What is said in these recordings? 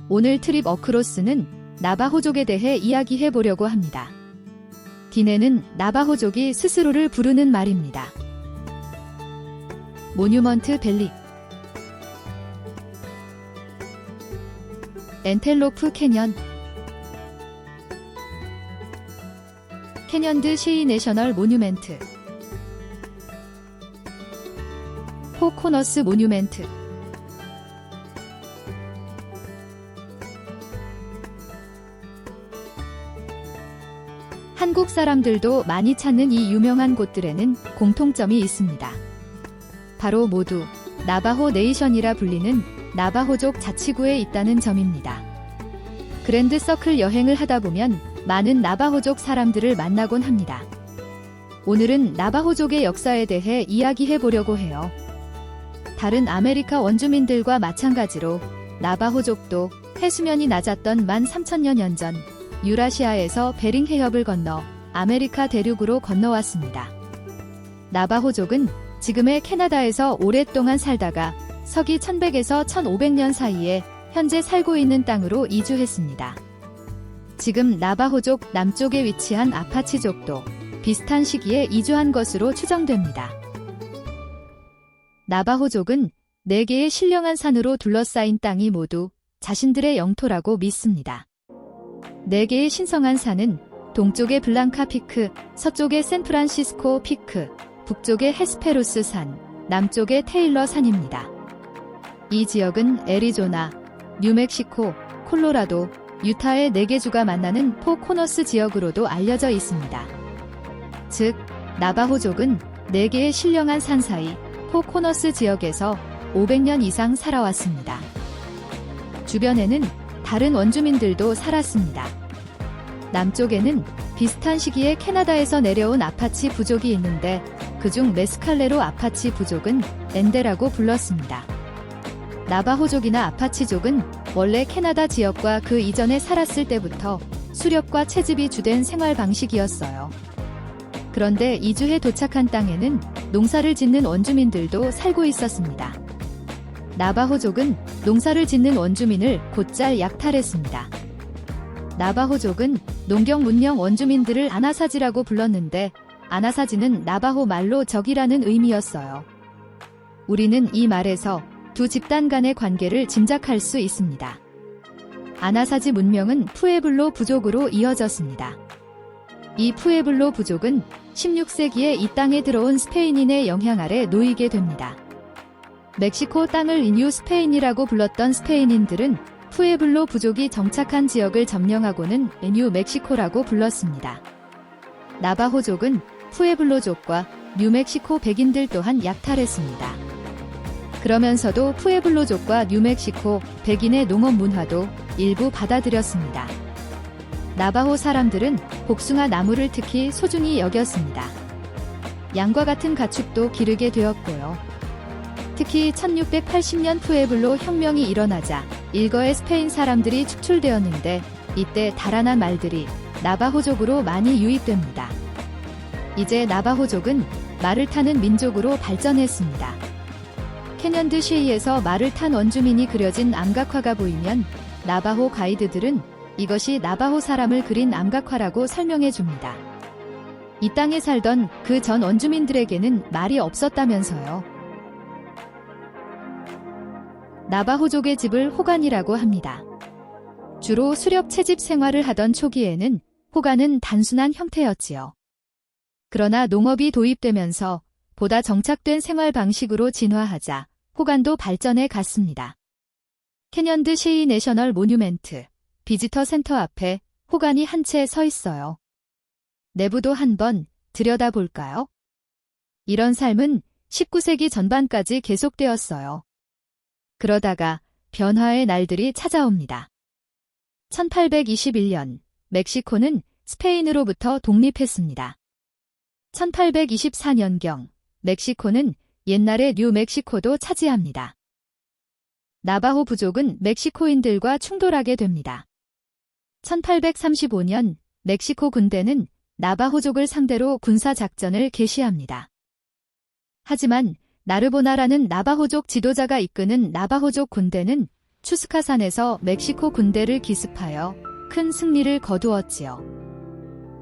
오늘 트립 어크로스는 나바호족에 대해 이야기해 보려고 합니다. 디네는 나바호족이 스스로를 부르는 말입니다. 모뉴먼트 밸리, 엔텔로프 캐년, 캐년드 쉐이 내셔널 모뉴멘트, 포코너스 모뉴멘트, 한국 사람들도 많이 찾는 이 유명한 곳들에는 공통점이 있습니다. 바로 모두 나바호 네이션이라 불리는 나바호족 자치구에 있다는 점입니다. 그랜드 서클 여행을 하다 보면 많은 나바호족 사람들을 만나곤 합니다. 오늘은 나바호족의 역사에 대해 이야기해 보려고 해요. 다른 아메리카 원주민들과 마찬가지로 나바호족도 해수면이 낮았던 13,000년 전 유라시아에서 베링 해협을 건너 아메리카 대륙으로 건너왔습니다. 나바호족은 지금의 캐나다에서 오랫동안 살다가 서기 1100에서 1500년 사이에 현재 살고 있는 땅으로 이주했습니다. 지금 나바호족 남쪽에 위치한 아파치족도 비슷한 시기에 이주한 것으로 추정됩니다. 나바호족은 4개의 신령한 산으로 둘러싸인 땅이 모두 자신들의 영토라고 믿습니다. 4개의 신성한 산은 동쪽의 블랑카 피크, 서쪽의 샌프란시스코 피크, 북쪽의 헤스페로스 산, 남쪽의 테일러 산입니다. 이 지역은 애리조나, 뉴멕시코, 콜로라도, 유타의 4개 주가 만나는 포코너스 지역으로도 알려져 있습니다. 즉, 나바호족은 4개의 신령한 산 사이 포코너스 지역에서 500년 이상 살아왔습니다. 주변에는 다른 원주민들도 살았습니다. 남쪽에는 비슷한 시기에 캐나다에서 내려온 아파치 부족이 있는데 그중 메스칼레로 아파치 부족은 엔데라고 불렀습니다. 나바호족이나 아파치족은 원래 캐나다 지역과 그 이전에 살았을 때부터 수렵과 채집이 주된 생활 방식이었어요. 그런데 이주해 도착한 땅에는 농사를 짓는 원주민들도 살고 있었습니다. 나바호족은 농사를 짓는 원주민을 곧잘 약탈했습니다. 나바호족은 농경 문명 원주민들을 아나사지라고 불렀는데 아나사지는 나바호 말로 적이라는 의미였어요. 우리는 이 말에서 두 집단 간의 관계를 짐작할 수 있습니다. 아나사지 문명은 푸에블로 부족으로 이어졌습니다. 이 푸에블로 부족은 16세기에 이 땅에 들어온 스페인인의 영향 아래 놓이게 됩니다. 멕시코 땅을 이뉴 스페인이라고 불렀던 스페인인들은 푸에블로 부족이 정착한 지역을 점령하고는 뉴 멕시코라고 불렀습니다. 나바호족은 푸에블로족과 뉴멕시코 백인들 또한 약탈했습니다. 그러면서도 푸에블로족과 뉴멕시코 백인의 농업 문화도 일부 받아들였습니다. 나바호 사람들은 복숭아 나무를 특히 소중히 여겼습니다. 양과 같은 가축도 기르게 되었고요. 특히 1680년 푸에블로 혁명이 일어나자 일거의 스페인 사람들이 축출되었는데 이때 달아난 말들이 나바호족으로 많이 유입됩니다. 이제 나바호족은 말을 타는 민족으로 발전했습니다. 캐년드 쉐이에서 말을 탄 원주민이 그려진 암각화가 보이면 나바호 가이드들은 이것이 나바호 사람을 그린 암각화라고 설명해 줍니다. 이 땅에 살던 그 전 원주민들에게는 말이 없었다면서요. 나바호족의 집을 호간이라고 합니다. 주로 수렵 채집 생활을 하던 초기에는 호간은 단순한 형태였지요. 그러나 농업이 도입되면서 보다 정착된 생활 방식으로 진화하자 호간도 발전해 갔습니다. 캐년드 쉐이 내셔널 모뉴멘트, 비지터 센터 앞에 호간이 한 채 서 있어요. 내부도 한번 들여다볼까요? 이런 삶은 19세기 전반까지 계속되었어요. 그러다가 변화의 날들이 찾아옵니다. 1821년 멕시코는 스페인으로부터 독립했습니다. 1824년경 멕시코는 옛날의 뉴멕시코도 차지합니다. 나바호 부족은 멕시코인들과 충돌하게 됩니다. 1835년 멕시코 군대는 나바호족을 상대로 군사작전을 개시합니다. 하지만 나르보나라는 나바호족 지도자가 이끄는 나바호족 군대는 추스카산에서 멕시코 군대를 기습하여 큰 승리를 거두었지요.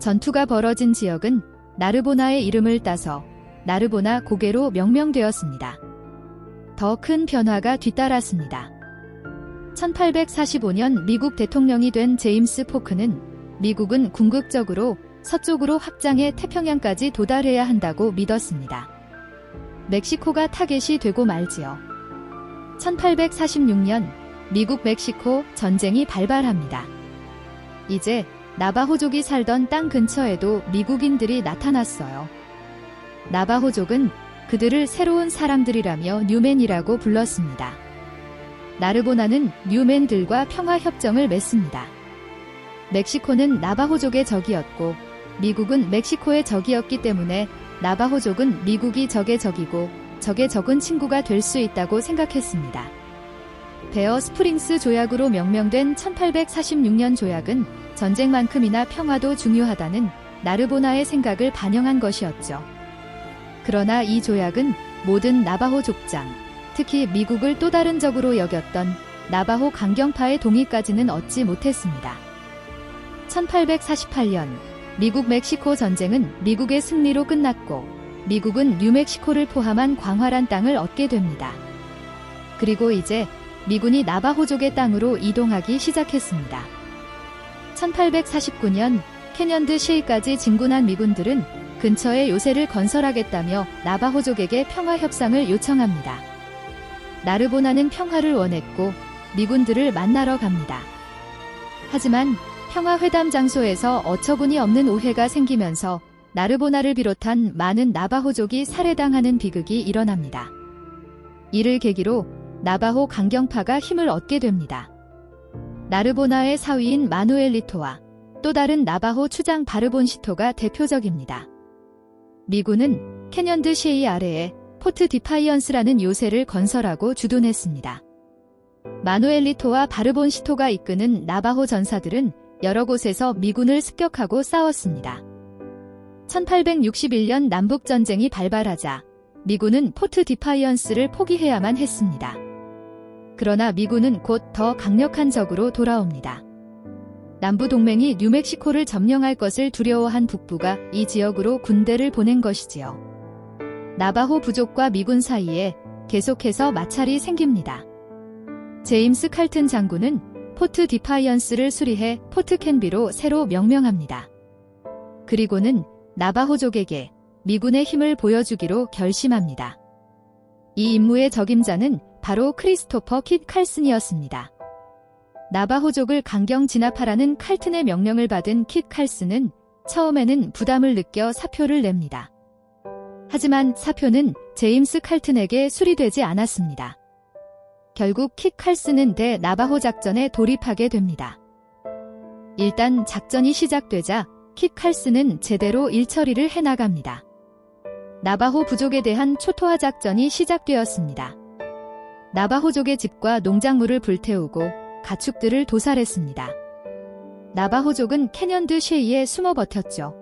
전투가 벌어진 지역은 나르보나의 이름을 따서 나르보나 고개로 명명되었습니다. 더 큰 변화가 뒤따랐습니다. 1845년 미국 대통령이 된 제임스 포크는 미국은 궁극적으로 서쪽으로 확장해 태평양까지 도달해야 한다고 믿었습니다. 멕시코가 타겟이 되고 말지요. 1846년 미국 멕시코 전쟁이 발발합니다. 이제 나바호족이 살던 땅 근처에도 미국인들이 나타났어요. 나바호족은 그들을 새로운 사람들이라며 뉴맨이라고 불렀습니다. 나르보나는 뉴맨들과 평화협정을 맺습니다. 멕시코는 나바호족의 적이었고 미국은 멕시코의 적이었기 때문에 나바호족은 미국이 적의 적이고 적의 적은 친구가 될 수 있다고 생각했습니다. 베어 스프링스 조약으로 명명된 1846년 조약은 전쟁만큼이나 평화도 중요하다는 나르보나의 생각을 반영한 것이었죠. 그러나 이 조약은 모든 나바호 족장, 특히 미국을 또 다른 적으로 여겼던 나바호 강경파의 동의까지는 얻지 못했습니다. 1848년 미국 멕시코 전쟁은 미국의 승리로 끝났고 미국은 뉴멕시코를 포함한 광활한 땅을 얻게 됩니다. 그리고 이제 미군이 나바호족의 땅으로 이동하기 시작했습니다. 1849년 캐년드 셰이까지 진군한 미군들은 근처에 요새를 건설하겠다며 나바호족에게 평화 협상을 요청합니다. 나르보나는 평화를 원했고 미군들을 만나러 갑니다. 하지만 평화회담 장소에서 어처구니 없는 오해가 생기면서 나르보나를 비롯한 많은 나바호족이 살해당하는 비극이 일어납니다. 이를 계기로 나바호 강경파가 힘을 얻게 됩니다. 나르보나의 사위인 마누엘리토와 또 다른 나바호 추장 바르본시토가 대표적입니다. 미군은 캐년드 셰이 아래에 포트 디파이언스라는 요새를 건설하고 주둔했습니다. 마누엘리토와 바르본시토가 이끄는 나바호 전사들은 여러 곳에서 미군을 습격하고 싸웠습니다. 1861년 남북전쟁이 발발하자 미군은 포트 디파이언스를 포기해야만 했습니다. 그러나 미군은 곧 더 강력한 적으로 돌아옵니다. 남부동맹이 뉴멕시코를 점령할 것을 두려워한 북부가 이 지역으로 군대를 보낸 것이지요. 나바호 부족과 미군 사이에 계속해서 마찰이 생깁니다. 제임스 칼튼 장군은 포트 디파이언스를 수리해 포트 캔비로 새로 명명합니다. 그리고는 나바호족에게 미군의 힘을 보여주기로 결심합니다. 이 임무의 적임자는 바로 크리스토퍼 킷 칼슨이었습니다. 나바호족을 강경 진압하라는 칼튼의 명령을 받은 킷 칼슨은 처음에는 부담을 느껴 사표를 냅니다. 하지만 사표는 제임스 칼튼에게 수리되지 않았습니다. 결국 킷 칼슨은 대나바호 작전에 돌입하게 됩니다. 일단 작전이 시작되자 킷 칼슨은 제대로 일처리를 해나갑니다. 나바호 부족에 대한 초토화 작전이 시작되었습니다. 나바호족의 집과 농작물을 불태우고 가축들을 도살했습니다. 나바호족은 캐년드 셰이에 숨어 버텼죠.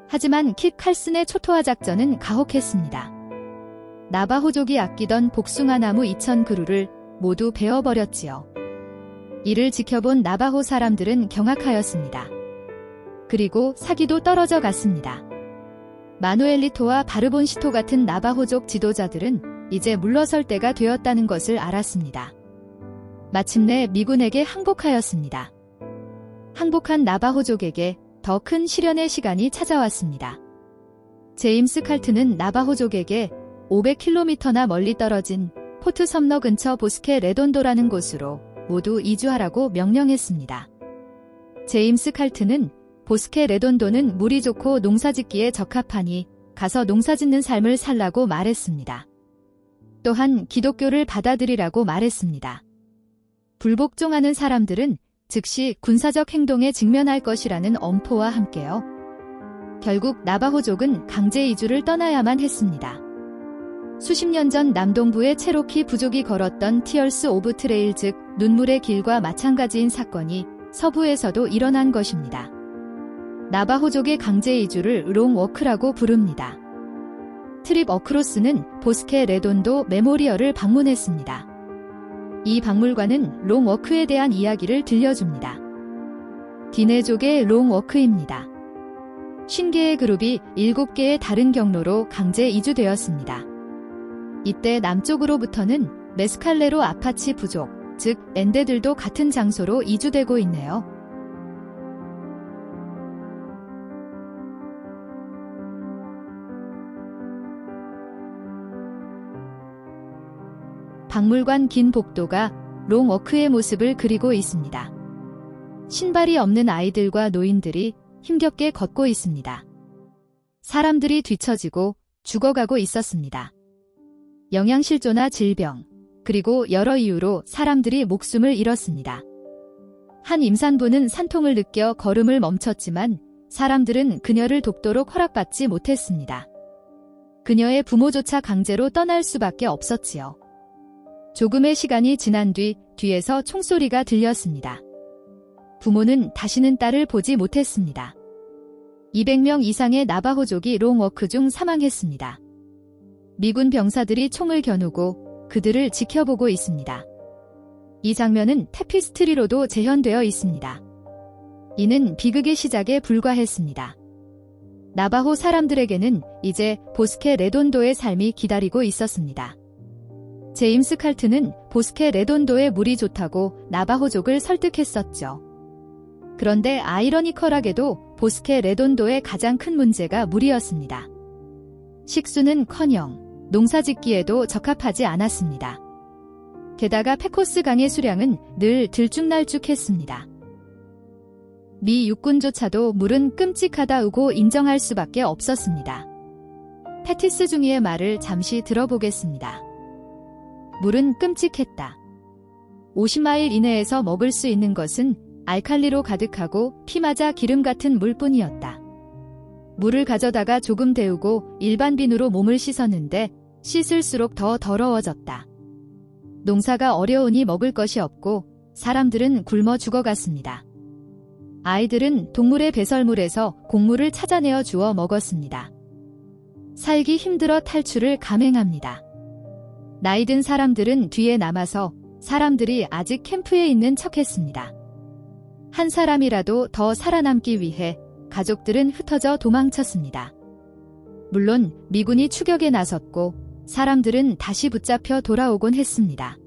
하지만 킷 칼슨의 초토화 작전은 가혹했습니다. 나바호족이 아끼던 복숭아나무 2,000그루를 모두 베어버렸지요. 이를 지켜본 나바호 사람들은 경악하였습니다. 그리고 사기도 떨어져 갔습니다. 마누엘리토와 바르본시토 같은 나바호족 지도자들은 이제 물러설 때가 되었다는 것을 알았습니다. 마침내 미군에게 항복하였습니다. 항복한 나바호족에게 더 큰 시련의 시간이 찾아왔습니다. 제임스 칼튼은 나바호족에게 500km나 멀리 떨어진 포트 섬너 근처 보스케 레돈도라는 곳으로 모두 이주하라고 명령했습니다. 제임스 칼튼은 보스케 레돈도는 물이 좋고 농사짓기에 적합하니 가서 농사짓는 삶을 살라고 말했습니다. 또한 기독교를 받아들이라고 말했습니다. 불복종하는 사람들은 즉시 군사적 행동에 직면할 것이라는 엄포와 함께요. 결국 나바호족은 강제 이주를 떠나야만 했습니다. 수십 년 전 남동부의 체로키 부족이 걸었던 티얼스 오브 트레일 즉 눈물의 길과 마찬가지인 사건이 서부에서도 일어난 것입니다. 나바호족의 강제 이주를 롱워크라고 부릅니다. 트립 어크로스는 보스케 레돈도 메모리얼을 방문했습니다. 이 박물관은 롱워크에 대한 이야기를 들려줍니다. 디네족의 롱워크입니다. 50개의 그룹이 7개의 다른 경로로 강제 이주되었습니다. 이때 남쪽으로부터는 메스칼레로 아파치 부족, 즉 엔데들도 같은 장소로 이주되고 있네요. 박물관 긴 복도가 롱워크의 모습을 그리고 있습니다. 신발이 없는 아이들과 노인들이 힘겹게 걷고 있습니다. 사람들이 뒤처지고 죽어가고 있었습니다. 영양실조나 질병, 그리고 여러 이유로 사람들이 목숨을 잃었습니다. 한 임산부는 산통을 느껴 걸음을 멈췄지만 사람들은 그녀를 돕도록 허락받지 못했습니다. 그녀의 부모조차 강제로 떠날 수밖에 없었지요. 조금의 시간이 지난 뒤에서 총소리가 들렸습니다. 부모는 다시는 딸을 보지 못했습니다. 200명 이상의 나바호족이 롱워크 중 사망했습니다. 미군 병사들이 총을 겨누고 그들을 지켜보고 있습니다. 이 장면은 테피스트리로도 재현되어 있습니다. 이는 비극의 시작에 불과했습니다. 나바호 사람들에게는 이제 보스케 레돈도의 삶이 기다리고 있었습니다. 제임스 칼튼은 보스케 레돈도의 물이 좋다고 나바호족을 설득했었죠. 그런데 아이러니컬하게도 보스케 레돈도의 가장 큰 문제가 물이었습니다. 식수는커녕 농사짓기에도 적합하지 않았습니다. 게다가 페코스 강의 수량은 늘 들쭉날쭉했습니다. 미 육군조차도 물은 끔찍하다고 인정할 수밖에 없었습니다. 패티스 중위의 말을 잠시 들어보겠습니다. 물은 끔찍했다. 50마일 이내에서 먹을 수 있는 것은 알칼리로 가득하고 피마자 기름 같은 물뿐이었다. 물을 가져다가 조금 데우고 일반 비누로 몸을 씻었는데 씻을수록 더 더러워졌다. 농사가 어려우니 먹을 것이 없고 사람들은 굶어 죽어갔습니다. 아이들은 동물의 배설물에서 곡물을 찾아내어 주워 먹었습니다. 살기 힘들어 탈출을 감행합니다. 나이든 사람들은 뒤에 남아서 사람들이 아직 캠프에 있는 척했습니다. 한 사람이라도 더 살아남기 위해 가족들은 흩어져 도망쳤습니다. 물론 미군이 추격에 나섰고 사람들은 다시 붙잡혀 돌아오곤 했습니다.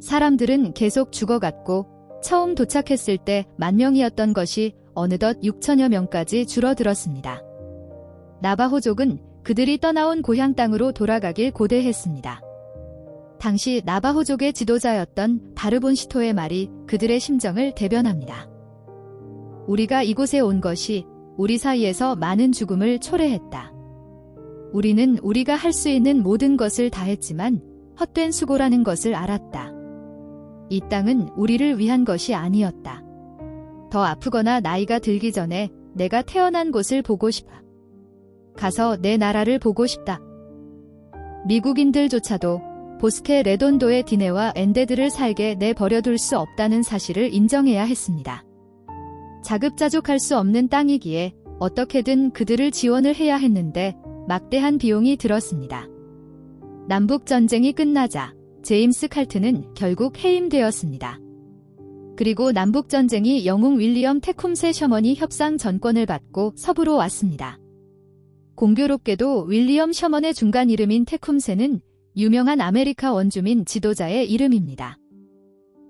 사람들은 계속 죽어갔고 처음 도착했을 때 10,000명이었던 것이 어느덧 6천여 명까지 줄어들었습니다. 나바호족은 그들이 떠나온 고향 땅으로 돌아가길 고대했습니다. 당시 나바호족의 지도자였던 바르본시토의 말이 그들의 심정을 대변합니다. 우리가 이곳에 온 것이 우리 사이에서 많은 죽음을 초래했다. 우리는 우리가 할 수 있는 모든 것을 다했지만 헛된 수고라는 것을 알았다. 이 땅은 우리를 위한 것이 아니었다. 더 아프거나 나이가 들기 전에 내가 태어난 곳을 보고 싶다. 가서 내 나라를 보고 싶다. 미국인들조차도 보스케 레돈도의 디네와 엔데드를 살게 내버려둘 수 없다는 사실을 인정해야 했습니다. 자급자족할 수 없는 땅이기에 어떻게든 그들을 지원을 해야 했는데 막대한 비용이 들었습니다. 남북전쟁이 끝나자 제임스 칼튼은 결국 해임되었습니다. 그리고 남북전쟁이 영웅 윌리엄 테쿰세 셔먼이 협상 전권을 받고 서부로 왔습니다. 공교롭게도 윌리엄 셔먼의 중간 이름인 테쿰세는 유명한 아메리카 원주민 지도자의 이름입니다.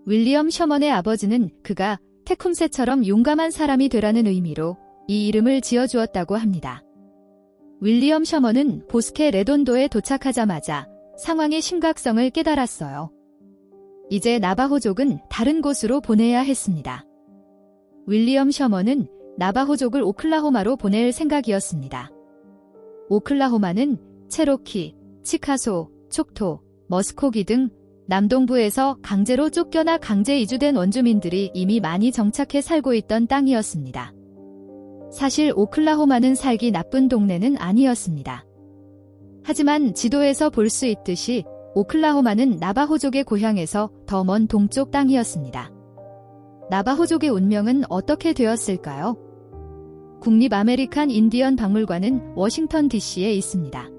윌리엄 셔먼의 아버지는 그가 테쿰세처럼 용감한 사람이 되라는 의미로 이 이름을 지어주었다고 합니다. 윌리엄 셔먼은 보스케 레돈도에 도착하자마자 상황의 심각성을 깨달았어요. 이제 나바호족은 다른 곳으로 보내야 했습니다. 윌리엄 셔먼은 나바호족을 오클라호마로 보낼 생각이었습니다. 오클라호마는 체로키, 치카소, 촉토, 머스코기 등 남동부에서 강제로 쫓겨나 강제 이주된 원주민들이 이미 많이 정착해 살고 있던 땅이었습니다. 사실 오클라호마는 살기 나쁜 동네는 아니었습니다. 하지만 지도에서 볼 수 있듯이 오클라호마는 나바호족의 고향에서 더 먼 동쪽 땅이었습니다. 나바호족의 운명은 어떻게 되었을까요? 국립 아메리칸 인디언 박물관은 워싱턴 DC에 있습니다.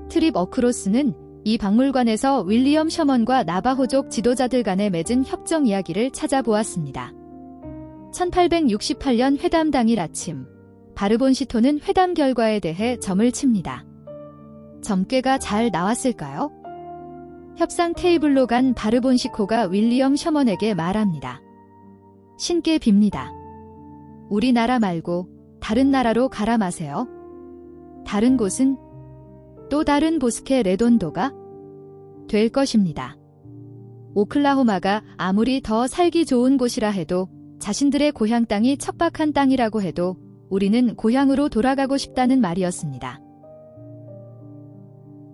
트립 어크로스는 이 박물관에서 윌리엄 셔먼과 나바호족 지도자들 간에 맺은 협정 이야기를 찾아보았습니다. 1868년 회담 당일 아침, 바르본시토는 회담 결과에 대해 점을 칩니다. 점괘가 잘 나왔을까요? 협상 테이블로 간 바르본시코가 윌리엄 셔먼에게 말합니다. 신께 빕니다. 우리나라 말고 다른 나라로 가라 마세요. 다른 곳은 또 다른 보스케 레돈도가 될 것입니다. 오클라호마가 아무리 더 살기 좋은 곳이라 해도 자신들의 고향 땅이 척박한 땅이라고 해도 우리는 고향으로 돌아가고 싶다는 말이었습니다.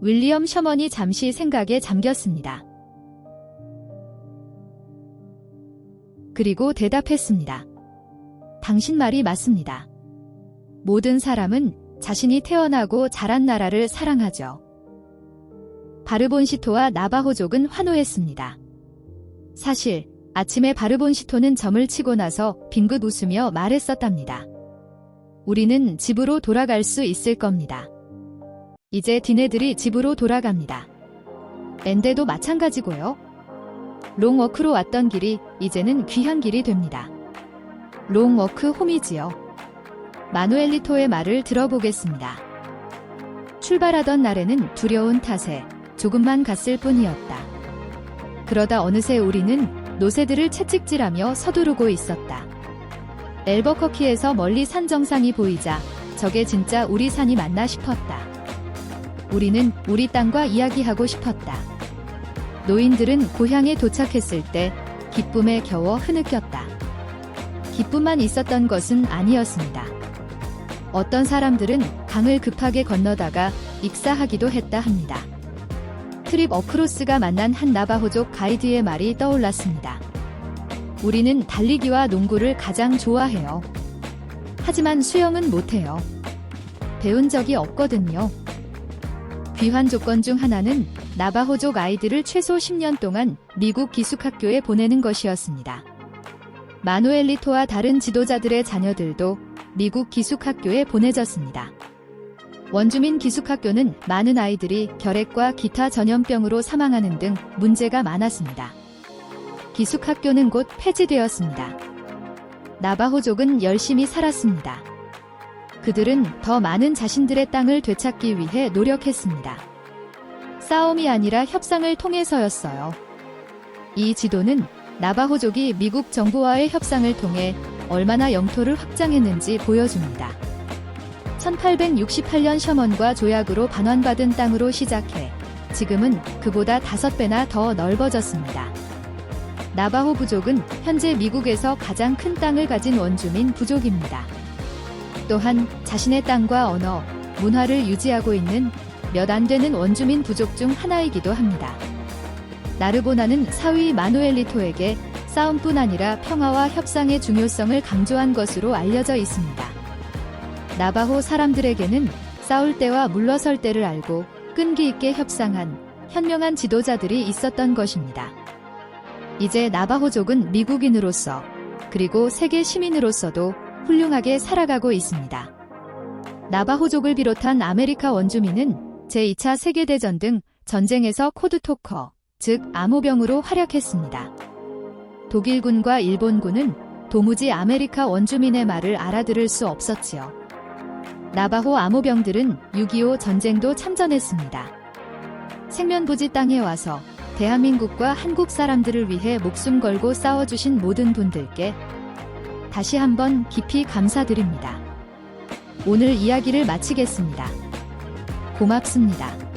윌리엄 셔먼이 잠시 생각에 잠겼습니다. 그리고 대답했습니다. 당신 말이 맞습니다. 모든 사람은 자신이 태어나고 자란 나라를 사랑하죠. 바르본시토와 나바호족은 환호했습니다. 사실 아침에 바르본시토는 점을 치고 나서 빙긋 웃으며 말했었답니다. 우리는 집으로 돌아갈 수 있을 겁니다. 이제 디네들이 집으로 돌아갑니다. 엔데도 마찬가지고요. 롱워크로 왔던 길이 이제는 귀한 길이 됩니다. 롱워크 홈이지요. 마누엘리토의 말을 들어보겠습니다. 출발하던 날에는 두려운 탓에 조금만 갔을 뿐이었다. 그러다 어느새 우리는 노새들을 채찍질하며 서두르고 있었다. 엘버커키에서 멀리 산 정상이 보이자 저게 진짜 우리 산이 맞나 싶었다. 우리는 우리 땅과 이야기하고 싶었다. 노인들은 고향에 도착했을 때 기쁨에 겨워 흐느꼈다. 기쁨만 있었던 것은 아니었습니다. 어떤 사람들은 강을 급하게 건너다가 익사하기도 했다 합니다. 트립 어크로스가 만난 한 나바호족 가이드의 말이 떠올랐습니다. 우리는 달리기와 농구를 가장 좋아해요. 하지만 수영은 못해요. 배운 적이 없거든요. 귀환 조건 중 하나는 나바호족 아이들을 최소 10년 동안 미국 기숙학교에 보내는 것이었습니다. 마누엘리토와 다른 지도자들의 자녀들도 미국 기숙학교에 보내졌습니다. 원주민 기숙학교는 많은 아이들이 결핵과 기타 전염병으로 사망하는 등 문제가 많았습니다. 기숙학교는 곧 폐지되었습니다. 나바호족은 열심히 살았습니다. 그들은 더 많은 자신들의 땅을 되찾기 위해 노력했습니다. 싸움이 아니라 협상을 통해서였어요. 이 지도는 나바호족이 미국 정부와의 협상을 통해 얼마나 영토를 확장했는지 보여줍니다. 1868년 셔먼과 조약으로 반환받은 땅으로 시작해 지금은 그보다 5배나 더 넓어졌습니다. 나바호 부족은 현재 미국에서 가장 큰 땅을 가진 원주민 부족입니다. 또한 자신의 땅과 언어, 문화를 유지하고 있는 몇 안 되는 원주민 부족 중 하나이기도 합니다. 나르보나는 사위 마누엘리토에게 싸움뿐 아니라 평화와 협상의 중요성을 강조한 것으로 알려져 있습니다. 나바호 사람들에게는 싸울 때와 물러설 때를 알고 끈기 있게 협상한 현명한 지도자들이 있었던 것입니다. 이제 나바호족은 미국인으로서 그리고 세계 시민으로서도 훌륭하게 살아가고 있습니다. 나바호족을 비롯한 아메리카 원주민은 제2차 세계대전 등 전쟁에서 코드토커, 즉 암호병으로 활약했습니다. 독일군과 일본군은 도무지 아메리카 원주민의 말을 알아들을 수 없었지요. 나바호 암호병들은 6.25 전쟁도 참전했습니다. 생면부지 땅에 와서 대한민국과 한국 사람들을 위해 목숨 걸고 싸워주신 모든 분들께 다시 한번 깊이 감사드립니다. 오늘 이야기를 마치겠습니다. 고맙습니다.